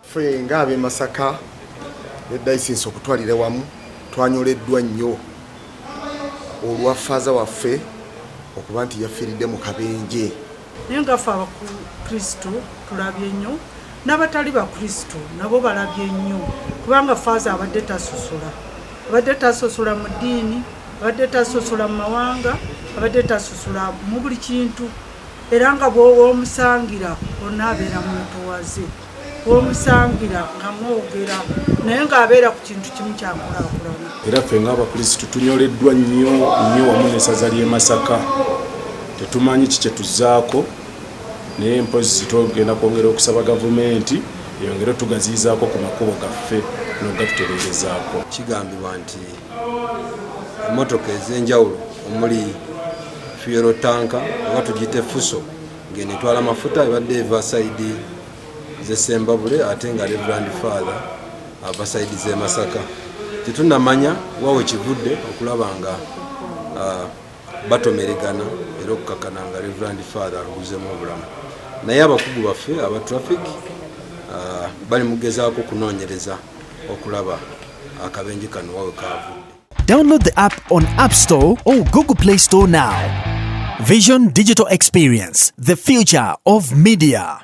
Ffe ng'ab'e Masaka ne Dayisins okutwalira wamu twanyoleddwa nnyo olwa faaza waffe okuba nti yafiiridde mu kabenje. Naye nga ffe abakristo tulabye nnyo n'abatali bakristo nabo balabye nnyo kubanga faaza abadde tasosola mu ddiini, abadde tasosola mu mawanga, abadde tasosola mu buli kintu, era nga bw'omusangira onna abeera mu ntowaze, bw'omusangira nga mwogera naye ng'abeera ku kintu kimu kyankulaakulana. Era ffe ng'abakristo tunyoleddwa nnyo wamu n'essaza ly'e Masaka. Tetumanyi kikye tuzzaako naye mpozi tugenda kwongera okusaba gavumenti eyongere tugaziizaako ku makubo gaffe n'ogatutereerezaako. Kigambibwa nti emmotoka ez'enjawulo omuli fuel tanka oba tugiyite fuso ng'eno etwala amafuta ebadde eva sayidi z'Essembabule ate nga Reverend Father ava sayidi z'e Masaka. Tetunnamanya wawe kivudde okulaba nga batomeregana era okukakana nga Reverend Father aluguzemu obulamu. Naye abakugu baffe aba traffic bali mugezaako kunoonyereza okulaba akabenje kano wawe kavudde. Download the app on App Store or Google Play Store now. Vision Digital Experience, the future of media.